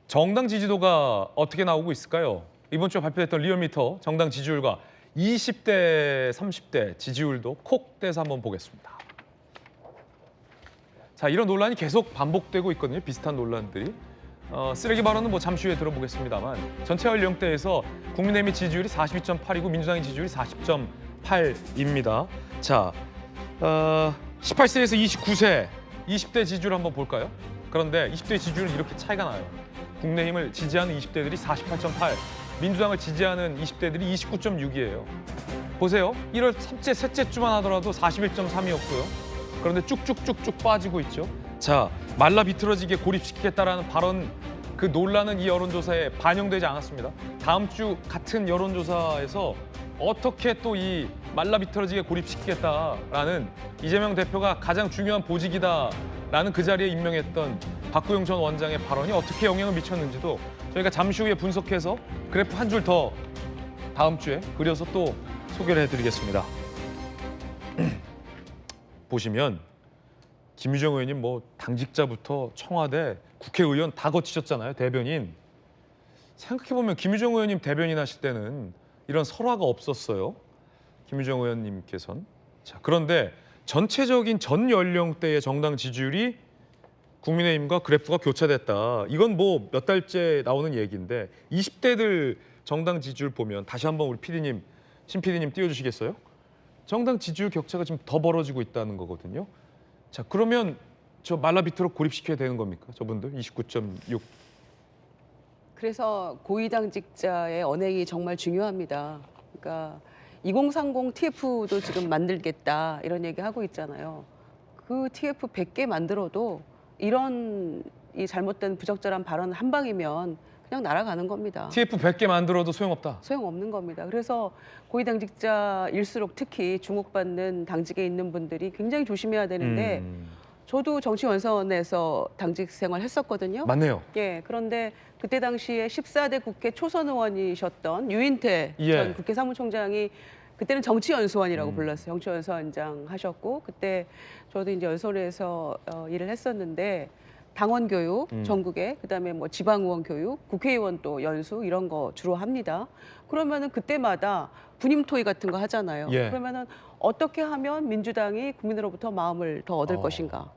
정당 지지도가 어떻게 나오고 있을까요? 이번 주에 발표됐던 리얼미터 정당 지지율과 20대, 30대 지지율도 콕 떼서 한번 보겠습니다. 자, 이런 논란이 계속 반복되고 있거든요. 비슷한 논란들이. 쓰레기 발언은 뭐 잠시 후에 들어보겠습니다만 전체 연령대에서 국민의힘의 지지율이 42.8이고 민주당의 지지율이 40.8입니다. 자, 18세에서 29세, 20대 지지율 한번 볼까요? 그런데 20대 지지율은 이렇게 차이가 나요. 국민의힘을 지지하는 20대들이 48.8, 민주당을 지지하는 20대들이 29.6이에요. 보세요. 1월 셋째 주만 하더라도 41.3이었고요. 그런데 쭉쭉쭉쭉 빠지고 있죠. 자, 말라 비틀어지게 고립시키겠다라는 발언, 그 논란은 이 여론조사에 반영되지 않았습니다. 다음 주 같은 여론조사에서 어떻게 또 이 말라 비틀어지게 고립시키겠다라는 이재명 대표가 가장 중요한 보직이다라는 그 자리에 임명했던 박구영 전 원장의 발언이 어떻게 영향을 미쳤는지도 저희가 잠시 후에 분석해서 그래프 한 줄 더 다음 주에 그려서 또 소개를 해드리겠습니다. 보시면 김유정 의원님 뭐 당직자부터 청와대, 국회의원 다 거치셨잖아요. 대변인. 생각해보면 김유정 의원님 대변인 하실 때는 이런 설화가 없었어요. 김유정 의원님께서는. 자, 그런데 전체적인 전 연령대의 정당 지지율이 국민의힘과 그래프가 교차됐다. 이건 뭐 몇 달째 나오는 얘기인데 20대들 정당 지지율 보면 다시 한번 우리 PD님, 신 PD님 띄워주시겠어요? 정당 지지율 격차가 지금 더 벌어지고 있다는 거거든요. 자, 그러면 저 말라비트로 고립시켜야 되는 겁니까? 저분들 29.6. 그래서 고위당직자의 언행이 정말 중요합니다. 그러니까 2030 TF도 지금 만들겠다 이런 얘기 하고 있잖아요. 그 TF 100개 만들어도 이런 이 잘못된 부적절한 발언 한 방이면 그냥 날아가는 겁니다. TF 100개 만들어도 소용없다. 소용없는 겁니다. 그래서 고위당직자일수록 특히 주목받는 당직에 있는 분들이 굉장히 조심해야 되는데 저도 정치원선에서 당직 생활 했었거든요. 맞네요. 예, 그런데 그때 당시에 14대 국회 초선 의원이셨던 유인태 예. 전 국회 사무총장이 그때는 정치연수원이라고 불렀어요. 정치연수원장 하셨고 그때 저도 이제 연수원에서 일을 했었는데 당원 교육 전국에 그다음에 뭐 지방의원 교육, 국회의원 또 연수 이런 거 주로 합니다. 그러면은 그때마다 분임 토의 같은 거 하잖아요. 예. 그러면은 어떻게 하면 민주당이 국민으로부터 마음을 더 얻을 것인가?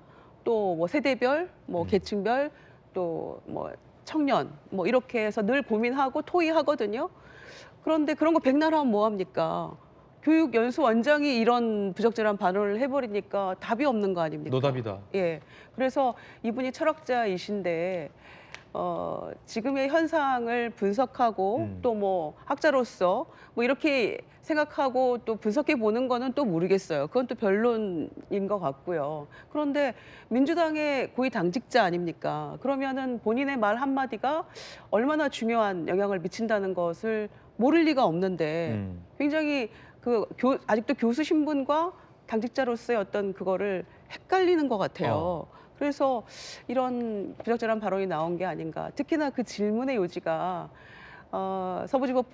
또 뭐 세대별, 뭐 계층별, 또 뭐 청년, 뭐 이렇게 해서 늘 고민하고 토의하거든요. 그런데 그런 거 백날 하면 뭐 합니까? 교육연수원장이 이런 부적절한 발언을 해버리니까 답이 없는 거 아닙니까? 노답이다. 예. 그래서 이분이 철학자이신데 지금의 현상을 분석하고 또 뭐 학자로서 뭐 이렇게 생각하고 또 분석해 보는 거는 또 모르겠어요. 그건 또 변론인 것 같고요. 그런데 민주당의 고위 당직자 아닙니까? 그러면은 본인의 말 한마디가 얼마나 중요한 영향을 미친다는 것을 모를 리가 없는데 굉장히 아직도 교수 신분과 당직자로서의 어떤 그거를 헷갈리는 것 같아요. 그래서 이런 부적절한 발언이 나온 게 아닌가. 특히나 그 질문의 요지가 서부지법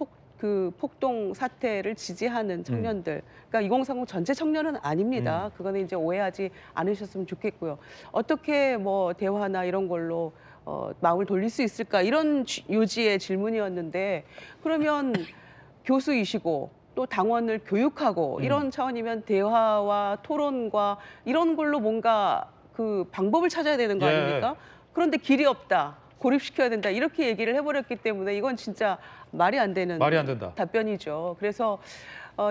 폭동 사태를 지지하는 청년들. 그러니까 2030 전체 청년은 아닙니다. 그거는 이제 오해하지 않으셨으면 좋겠고요. 어떻게 뭐 대화나 이런 걸로 마음을 돌릴 수 있을까 이런 요지의 질문이었는데 그러면 교수이시고 또 당원을 교육하고 이런 차원이면 대화와 토론과 이런 걸로 뭔가 그 방법을 찾아야 되는 거 예. 아닙니까? 그런데 길이 없다. 고립시켜야 된다. 이렇게 얘기를 해버렸기 때문에 이건 진짜 말이 안 되는 말이 안 된다. 답변이죠. 그래서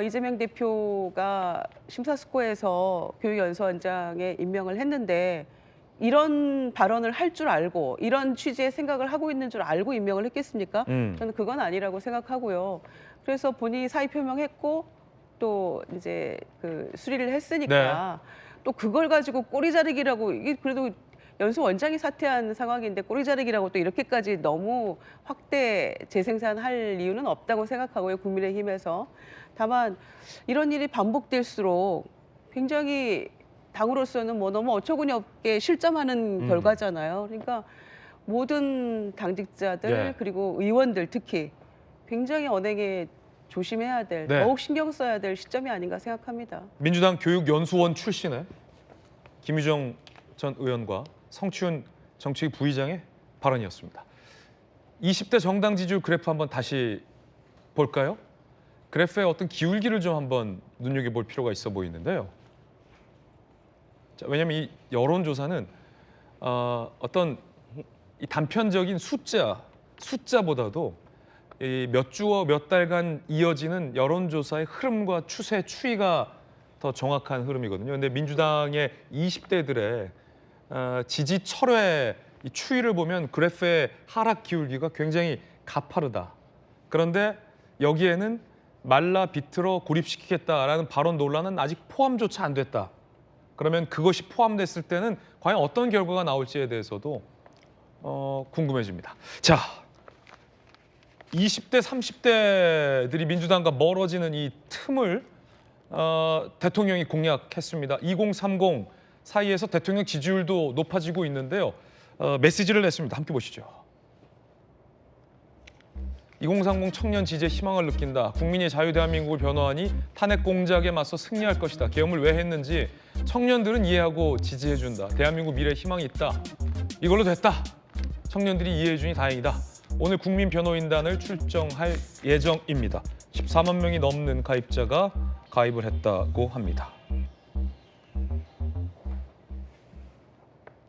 이재명 대표가 심사숙고해서 교육연수원장에 임명을 했는데 이런 발언을 할 줄 알고 이런 취지의 생각을 하고 있는 줄 알고 임명을 했겠습니까? 저는 그건 아니라고 생각하고요. 그래서 본인이 사의 표명했고 또 이제 그 수리를 했으니까 또 그걸 가지고 꼬리 자르기라고 이게 그래도 연수원장이 사퇴한 상황인데 꼬리 자르기라고 또 이렇게까지 너무 확대 재생산할 이유는 없다고 생각하고요. 국민의힘에서. 다만 이런 일이 반복될수록 굉장히 당으로서는 뭐 너무 어처구니 없게 실점하는 결과잖아요. 그러니까 모든 당직자들 예. 그리고 의원들 특히 굉장히 언행에 조심해야 될, 네. 더욱 신경 써야 될 시점이 아닌가 생각합니다. 민주당 교육연수원 출신의 김유정 전 의원과 성추윤 정책위 부의장의 발언이었습니다. 20대 정당 지지율 그래프 한번 다시 볼까요? 그래프의 어떤 기울기를 좀 한번 눈여겨볼 필요가 있어 보이는데요. 자, 왜냐하면 이 여론조사는 어떤 이 단편적인 숫자보다도 이 몇 주어 몇 달간 이어지는 여론조사의 흐름과 추세, 추이가 더 정확한 흐름이거든요. 근데 민주당의 20대들의 지지 철회 이 추이를 보면 그래프의 하락 기울기가 굉장히 가파르다. 그런데 여기에는 말라 비틀어 고립시키겠다라는 발언 논란은 아직 포함조차 안 됐다. 그러면 그것이 포함됐을 때는 과연 어떤 결과가 나올지에 대해서도 궁금해집니다. 자, 20대, 30대들이 민주당과 멀어지는 이 틈을 대통령이 공략했습니다. 2030 사이에서 대통령 지지율도 높아지고 있는데요. 메시지를 냈습니다. 함께 보시죠. 2030 청년 지지에 희망을 느낀다. 국민이 자유대한민국을 변호하니 탄핵 공작에 맞서 승리할 것이다. 계엄을 왜 했는지 청년들은 이해하고 지지해준다. 대한민국 미래에 희망이 있다. 이걸로 됐다. 청년들이 이해해주니 다행이다. 오늘 국민변호인단을 출정할 예정입니다. 14만 명이 넘는 가입자가 가입을 했다고 합니다.